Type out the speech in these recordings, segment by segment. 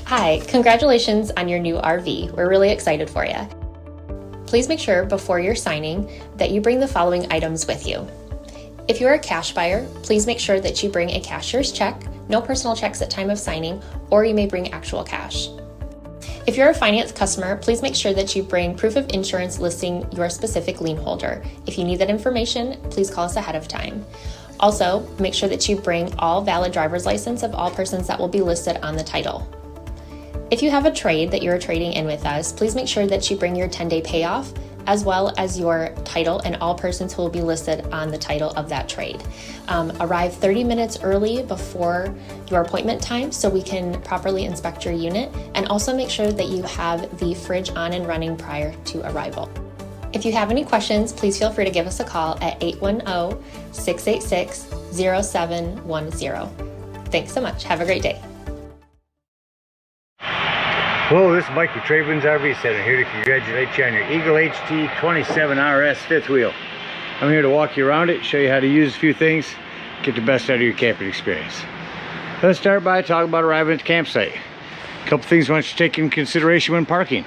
Hi, congratulations on your new RV. We're really excited for you. Please make sure before you're signing that you bring the following items with you. If you're a cash buyer, please make sure that you bring a cashier's check, no personal checks at time of signing, or you may bring actual cash. If you're a finance customer, please make sure that you bring proof of insurance listing your specific lien holder. If you need that information, please call us ahead of time. Also, make sure that you bring all valid driver's license of all persons that will be listed on the title. If you have a trade that you're trading in with us, please make sure that you bring your 10-day payoff as well as your title and all persons who will be listed on the title of that trade. Arrive 30 minutes early before your appointment time so we can properly inspect your unit, and also make sure that you have the fridge on and running prior to arrival. If you have any questions, please feel free to give us a call at 810-686-0710. Thanks so much. Have a great day. Hello, this is Mike with TradeWinds RV Center, here to congratulate you on your Eagle HT 27 RS fifth wheel. I'm here to walk you around it, show you how to use a few things, get the best out of your camping experience. Let's start by talking about arriving at the campsite. A couple things I want you to take into consideration when parking.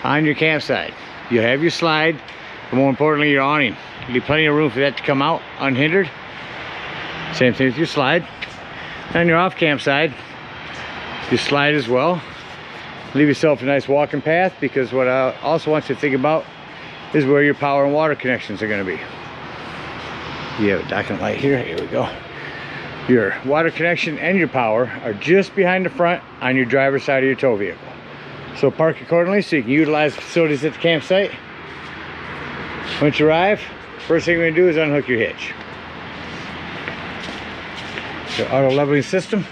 On your campsite, you have your slide, and more importantly, your awning. You leave plenty of room for that to come out unhindered. Same thing with your slide. On your off campsite, your slide as well. Leave yourself a nice walking path, because what I also want you to think about is where your power and water connections are going to be. You have a docking light here. Here we go. Your water connection and your power are just behind the front on your driver's side of your tow vehicle. So park accordingly so you can utilize the facilities at the campsite. Once you arrive, first thing we're going to do is unhook your hitch. The auto leveling system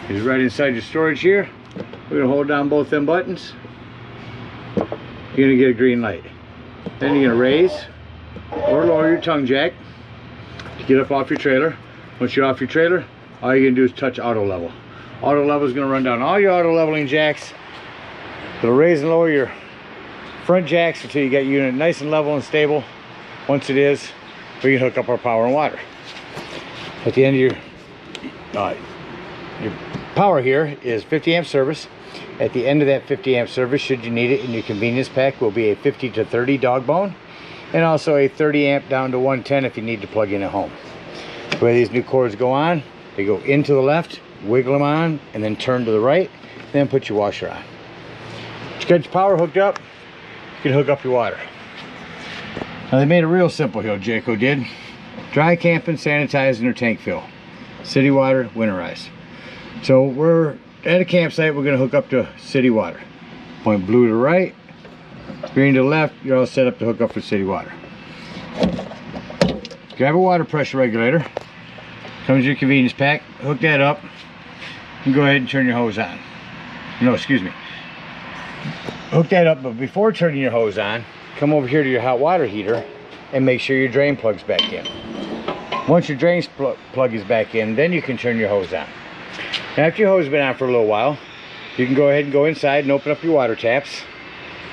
is right inside your storage here. We're going to hold down both them buttons. You're going to get a green light. Then you're going to raise or lower your tongue jack to get up off your trailer. Once you're off your trailer, all you're going to do is touch auto level. Auto level is going to run down all your auto leveling jacks. It'll raise and lower your front jacks until you get your unit nice and level and stable. Once it is, we can hook up our power and water. At the end of your power here is 50 amp service. At the end of that 50 amp service, should you need it in your convenience pack, will be a 50 to 30 dog bone, and also a 30 amp down to 110 if you need to plug in at home. The way these new cords go on, they go into the left, wiggle them on, and then turn to the right, then put your washer on. Once you got your power hooked up, you can hook up your water. Now they made it real simple here, Jayco did. Dry camping, sanitizing, or tank fill. City water, winterized. So we're at a campsite, we're going to hook up to city water. Point blue to the right, green to the left, you're all set up to hook up with city water. Grab a water pressure regulator, comes in your convenience pack, hook that up, and go ahead and turn your hose on. No, excuse me. Hook that up, but before turning your hose on, come over here to your hot water heater and make sure your drain plug's back in. Once your drain plug is back in, then you can turn your hose on. After your hose has been on for a little while, you can go ahead and go inside and open up your water taps.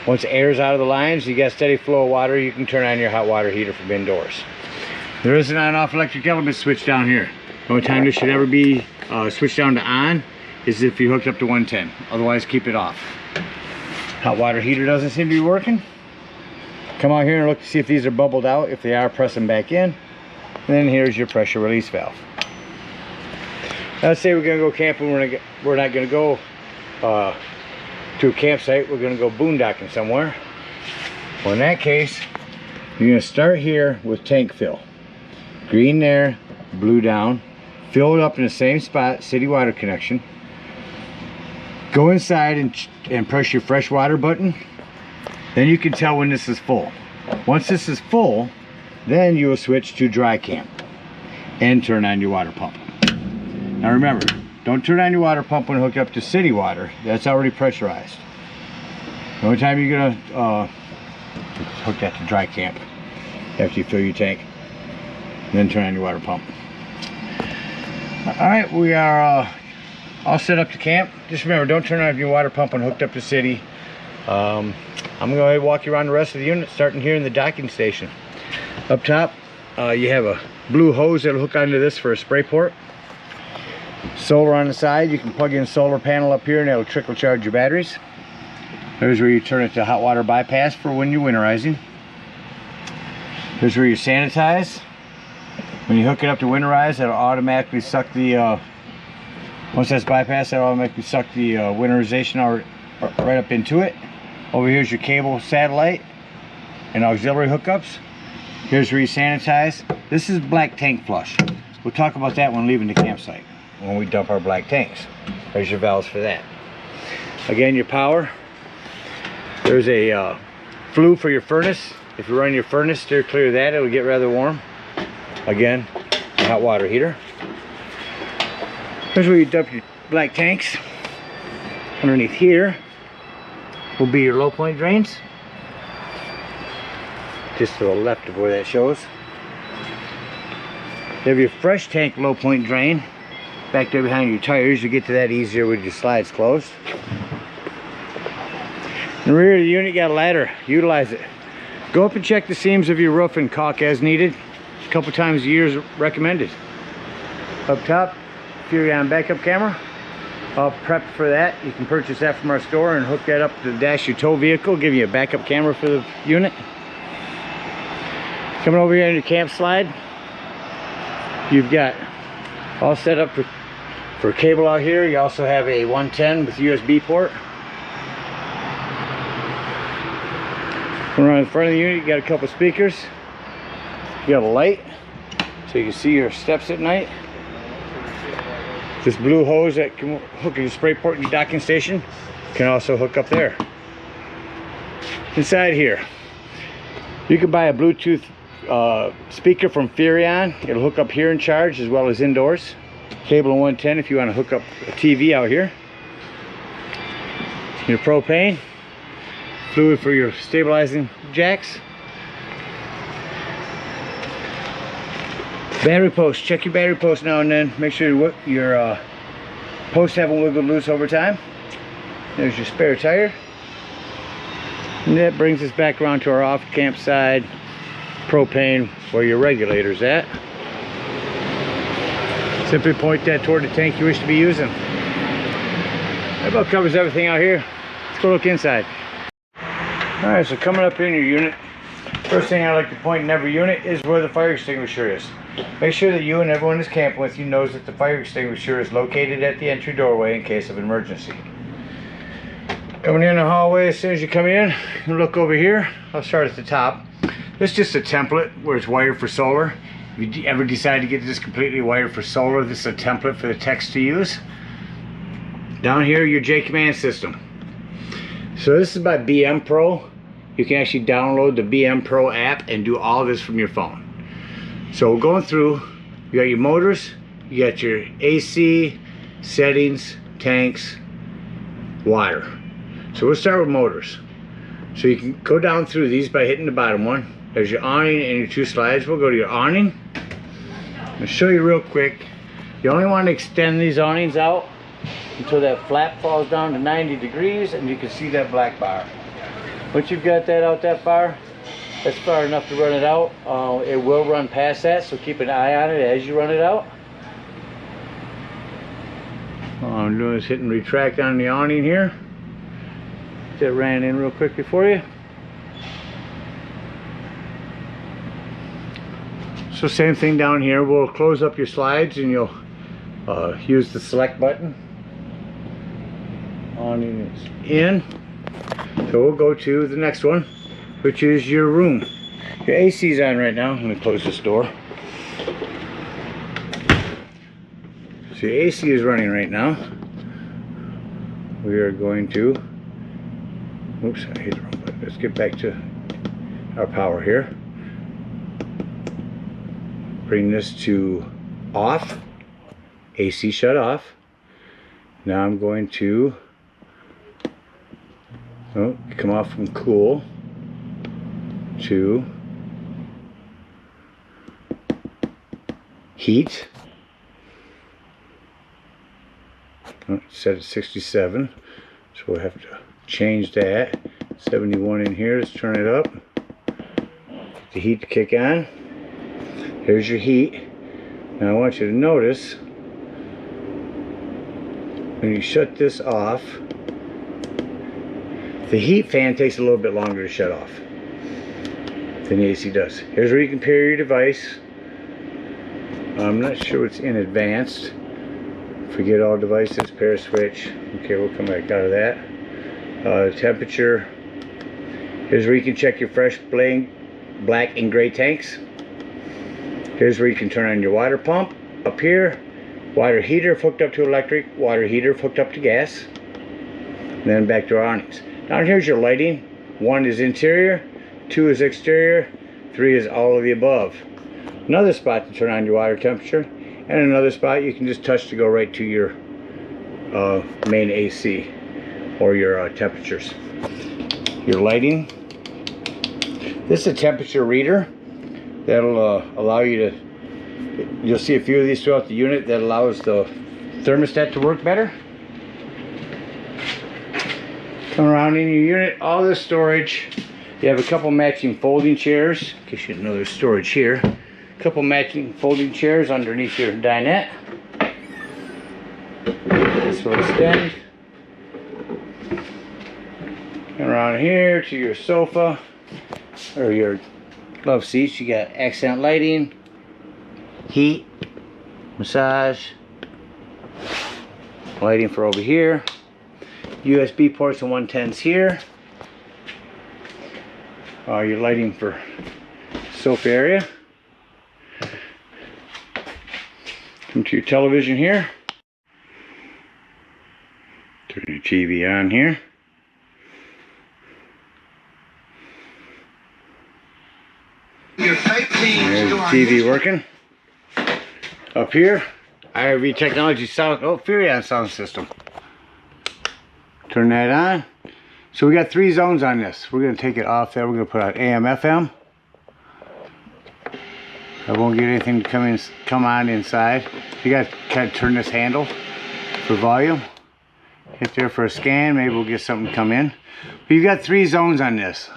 Once the air is out of the lines, you got a steady flow of water, you can turn on your hot water heater from indoors. There is an on-off electric element switch down here. The only time this should ever be switched down to on is if you hooked up to 110. Otherwise, keep it off. Hot water heater doesn't seem to be working. Come out here and look to see if these are bubbled out. If they are, press them back in. And then here's your pressure release valve. Let's say we're going to go camping, we're not going to go to a campsite, we're going to go boondocking somewhere. Well, in that case, you're going to start here with tank fill. Green there, blue down. Fill it up in the same spot, city water connection. Go inside and press your fresh water button. Then you can tell when this is full. Once this is full, then you will switch to dry camp and turn on your water pump. Now remember, don't turn on your water pump when hooked up to city water. That's already pressurized. The only time you're gonna hook that to dry camp after you fill your tank, and then turn on your water pump. All right, we are all set up to camp. Just remember, don't turn on your water pump when hooked up to city. I'm gonna go ahead and walk you around the rest of the unit, starting here in the docking station. Up top, you have a blue hose that'll hook onto this for a spray port. Solar on the side, you can plug in a solar panel up here and it'll trickle charge your batteries. There's where you turn it to hot water bypass for when you're winterizing. Here's where you sanitize. When you hook it up to winterize, it'll automatically suck the, once that's bypassed, it'll automatically suck the winterization right up into it. Over here's your cable, satellite, and auxiliary hookups. Here's where you sanitize. This is black tank flush. We'll talk about that when leaving the campsite, when we dump our black tanks. There's your valves for that. Again, your power. There's a flue for your furnace. If you run your furnace, steer clear of that, it'll get rather warm. Again, a hot water heater. Here's where you dump your black tanks. Underneath here will be your low point drains. Just to the left of where that shows. You have your fresh tank low point drain back there behind your tires. You get to that easier with your slides closed. In the rear of the unit, you got a ladder. Utilize it. Go up and check the seams of your roof and caulk as needed. A couple times a year is recommended. Up top, Furion backup camera. All prepped for that. You can purchase that from our store and hook that up to the dash of your tow vehicle. Give you a backup camera for the unit. Coming over here on your camp slide, you've got all set up for cable out here. You also have a 110 with USB port. Around the front of the unit, you got a couple speakers. You have a light so you can see your steps at night. This blue hose that can hook to the spray port in your docking station can also hook up there. Inside here, you can buy a Bluetooth speaker from Furion. It'll hook up here and charge as well as indoors. Cable and 110 if you want to hook up a TV out here. Your propane, fluid for your stabilizing jacks. Battery post, check your battery post now and then. Make sure your posts haven't wiggled loose over time. There's your spare tire. And that brings us back around to our off campsite propane where your regulator's at. Simply point that toward the tank you wish to be using. That about covers everything out here. Let's go look inside. Alright, so coming up in your unit, first thing I like to point in every unit is where the fire extinguisher is. Make sure that you and everyone that's camping with you knows that the fire extinguisher is located at the entry doorway in case of emergency. Coming in the hallway, as soon as you come in, you look over here. I'll start at the top. This is just a template where it's wired for solar. If you ever decide to get this completely wired for solar, this is a template for the techs to use. Down here, your J command system. So this is by BM Pro. You can actually download the BM Pro app and do all of this from your phone. So going through, you got your motors, you got your AC, settings, tanks, water. So we'll start with motors. So you can go down through these by hitting the bottom one. There's your awning and your two slides. We'll go to your awning. I'll show you real quick. You only want to extend these awnings out until that flap falls down to 90 degrees and you can see that black bar. Once you've got that out that far, that's far enough to run it out. It will run past that, so keep an eye on it as you run it out. All I'm doing is hitting retract on the awning here. That ran in real quickly for you. So same thing down here. We'll close up your slides and you'll use the select button. Awning is in. So we'll go to the next one, which is your room. Your AC is on right now. Let me close this door. So your AC is running right now. We are going to, oops, I hit the wrong button. Let's get back to our power here. Bring this to off. AC shut off. Now I'm going to come off from cool to heat. Set at 67, so we'll have to change that. 71 in here. Let's turn it up. Get the heat to kick on. Here's your heat. Now I want you to notice when you shut this off, the heat fan takes a little bit longer to shut off than the AC does. Here's where you can pair your device. I'm not sure what's in advanced. Forget all devices, pair switch. Okay, we'll come back out of that. Temperature. Here's where you can check your fresh black and gray tanks. Here's where you can turn on your water pump. Up here, water heater hooked up to electric, water heater hooked up to gas. And then back to our awnings. Down here's your lighting. 1 is interior, 2 is exterior, 3 is all of the above. Another spot to turn on your water temperature, and another spot you can just touch to go right to your main AC or your temperatures. Your lighting. This is a temperature reader that'll allow you to, you'll see a few of these throughout the unit that allows the thermostat to work better. Come around in your unit, all this storage. You have a couple matching folding chairs, in case you didn't know there's storage here. A couple matching folding chairs underneath your dinette. This will extend. Come around here to your sofa or your love seats. You got accent lighting, heat, massage, lighting for over here. USB ports and 110s here. Your lighting for sofa area. Come to your television here. Turn your TV on here. There's the TV working. Up here, RV Technology sound, Furion sound system. Turn that on. So we got 3 zones on this. We're going to take it off there. We're going to put on AM, FM. I won't get anything to come on inside. You got to kind of turn this handle for volume. Hit there for a scan. Maybe we'll get something to come in. But you got 3 zones on this.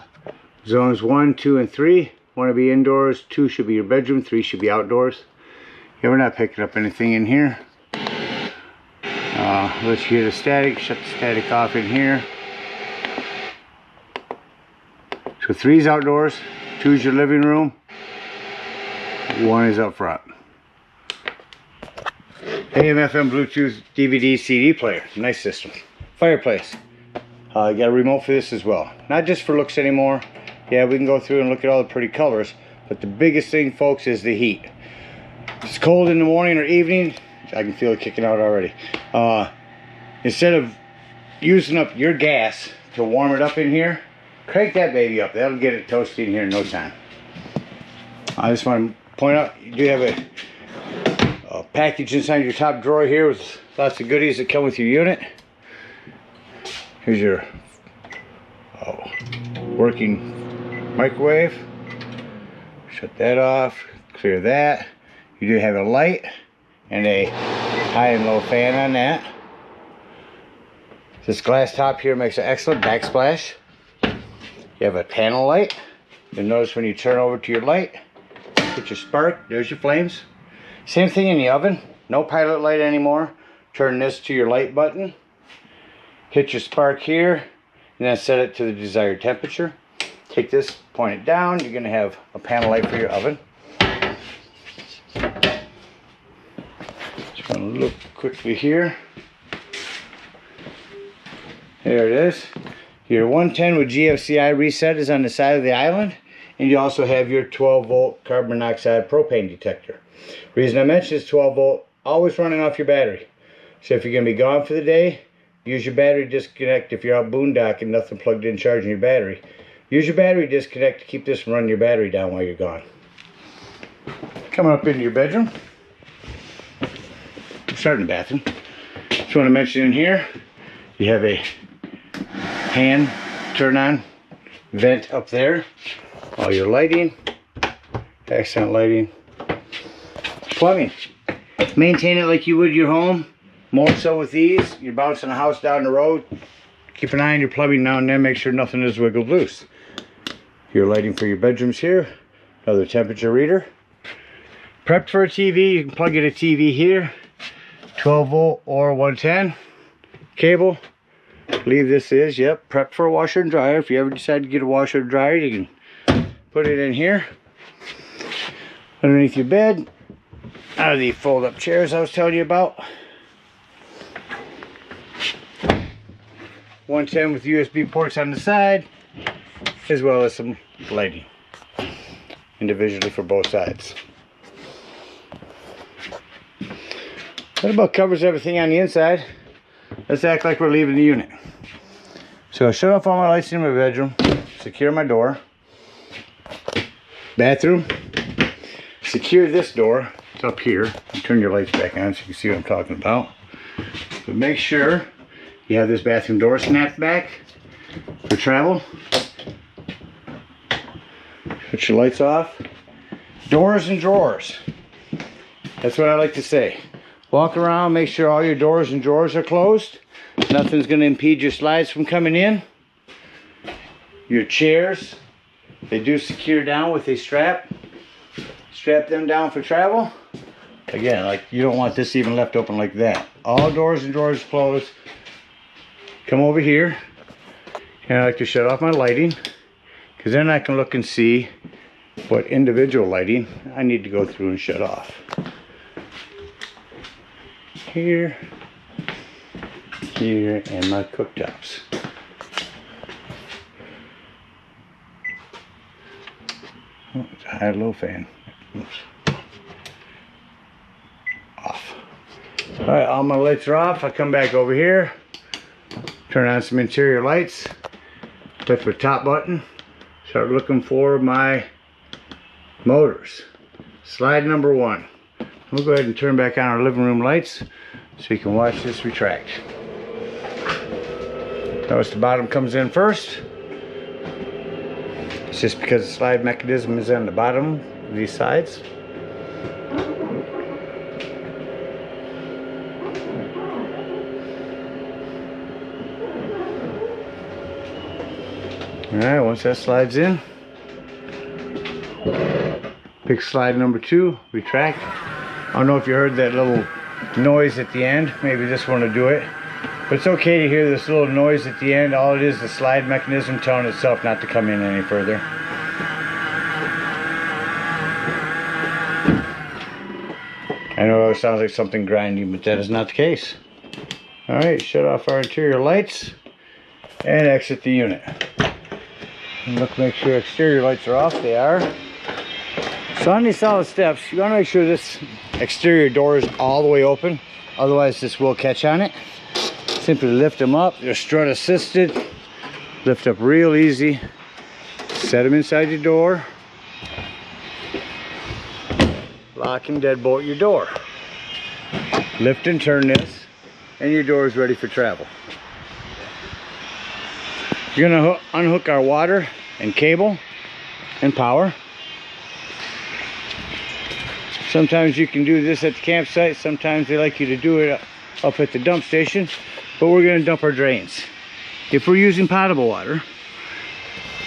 Zones 1, 2, and 3. 1 will be indoors. 2 should be your bedroom. 3 should be outdoors. Yeah, we're not picking up anything in here. Let's hear the static. Shut the static off in here. So 3 is outdoors, 2 is your living room, 1 is up front. AM, FM, Bluetooth, DVD, CD player. Nice system. Fireplace. You got a remote for this as well. Not just for looks anymore. Yeah, we can go through and look at all the pretty colors. But the biggest thing, folks, is the heat. If it's cold in the morning or evening, I can feel it kicking out already. Instead of using up your gas to warm it up in here, crank that baby up. That'll get it toasty in here in no time. I just want to point out, you do have a package inside your top drawer here with lots of goodies that come with your unit. Here's your working microwave. Shut that off. Clear that. You do have a light and a high and low fan on that. This glass top here makes an excellent backsplash. You have a panel light. You'll notice when you turn over to your light, hit your spark, there's your flames. Same thing in the oven. No pilot light anymore. Turn this to your light button. Hit your spark here, and then set it to the desired temperature. Take this, point it down. You're going to have a panel light for your oven. Just going to look quickly here. There it is. Your 110 with GFCI reset is on the side of the island, and you also have your 12-volt carbon monoxide propane detector. Reason I mention is 12-volt, always running off your battery. So if you're going to be gone for the day, use your battery disconnect. If you're out boondocking, nothing plugged in charging your battery, use your battery disconnect to keep this from running your battery down while you're gone. Coming up into your bedroom. Starting the bathroom. Just want to mention in here, you have a hand turn on vent up there. All your lighting, accent lighting, plumbing. Maintain it like you would your home. More so with these. You're bouncing a house down the road. Keep an eye on your plumbing now and then. Make sure nothing is wiggled loose. Your lighting for your bedrooms here. Another temperature reader. Prepped for a TV. You can plug in a TV here. 12 volt or 110. cable. I believe this is, yep, prepped for a washer and dryer. If you ever decide to get a washer and dryer, you can put it in here. Underneath your bed. Out of the fold-up chairs I was telling you about. 110 with USB ports on the side, as well as some lighting individually for both sides. That about covers everything on the inside. Let's act like we're leaving the unit. So I'll shut off all my lights in my bedroom, secure my door, bathroom, secure this door. It's up here. Turn your lights back on so you can see what I'm talking about. But make sure you have this bathroom door snapped back for travel. Put your lights off. Doors and drawers. That's what I like to say. Walk around, make sure all your doors and drawers are closed. Nothing's going to impede your slides from coming in. Your chairs, they do secure down with a strap. Strap them down for travel. Again, like you don't want this even left open like that. All doors and drawers closed. Come over here. And I like to shut off my lighting, because then I can look and see what individual lighting I need to go through and shut off. Here, here, and my cooktops. Oh, it's a high-low fan. Oops. Off. All right, all my lights are off. I come back over here, turn on some interior lights, click the top button, start looking for my motors. Slide number 1. We'll go ahead and turn back on our living room lights so you can watch this retract. Notice the bottom comes in first. It's just because the slide mechanism is on the bottom of these sides. Alright, once that slides in, pick slide number 2, retract. I don't know if you heard that little noise at the end. Maybe this one will do it. But it's okay to hear this little noise at the end. All it is the slide mechanism telling itself not to come in any further. I know it sounds like something grinding, but that is not the case. Alright, shut off our interior lights and exit the unit. And look, make sure exterior lights are off. They are. So on these solid steps, you want to make sure this exterior door is all the way open, otherwise this will catch on it. Simply lift them up. They're strut assisted. Lift up real easy. Set them inside your door. Lock and deadbolt your door. Lift and turn this, and your door is ready for travel. You're going to unhook our water and cable and power. Sometimes you can do this at the campsite. Sometimes they like you to do it up at the dump station. But we're going to dump our drains. If we're using potable water,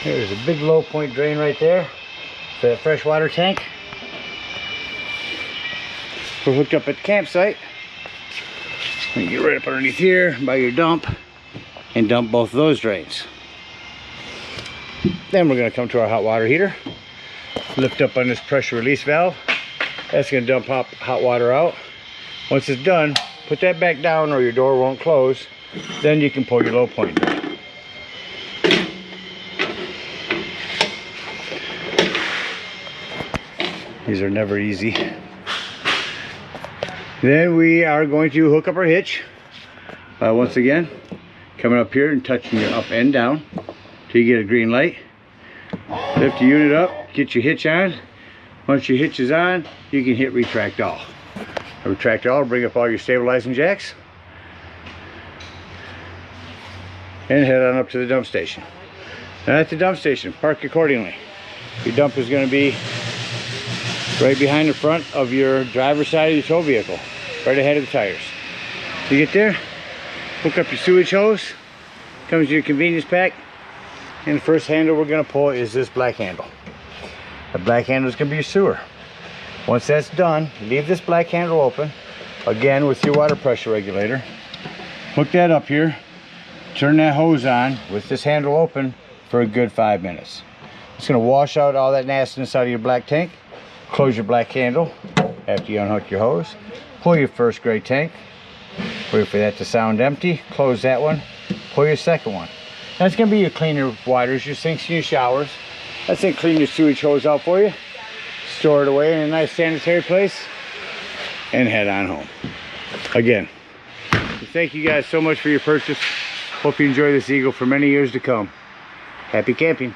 there's a big low point drain right there for that fresh water tank. We're hooked up at the campsite. You get right up underneath here by your dump and dump both of those drains. Then we're going to come to our hot water heater. Lift up on this pressure release valve. That's going to dump hot water out. Once it's done, put that back down or your door won't close. Then you can pull your low point down. These are never easy. Then we are going to hook up our hitch. Once again, coming up here and touching your up and down till you get a green light. Lift your unit up, get your hitch on. Once your hitch is on, you can hit retract all. Retract all, bring up all your stabilizing jacks, and head on up to the dump station. And at the dump station, park accordingly. Your dump is going to be right behind the front of your driver's side of your tow vehicle, right ahead of the tires. You get there, hook up your sewage hose, comes to your convenience pack, and the first handle we're going to pull is this black handle. The black handle is going to be your sewer. Once that's done, leave this black handle open, again with your water pressure regulator. Hook that up here, turn that hose on with this handle open for a good 5 minutes. It's going to wash out all that nastiness out of your black tank. Close your black handle after you unhook your hose. Pull your first gray tank. Wait for that to sound empty. Close that one. Pull your second one. That's going to be your cleaner waters, your sinks, and your showers. That's going to clean your sewage hose out for you. Store it away in a nice sanitary place. And head on home. Again, thank you guys so much for your purchase. Hope you enjoy this Eagle for many years to come. Happy camping.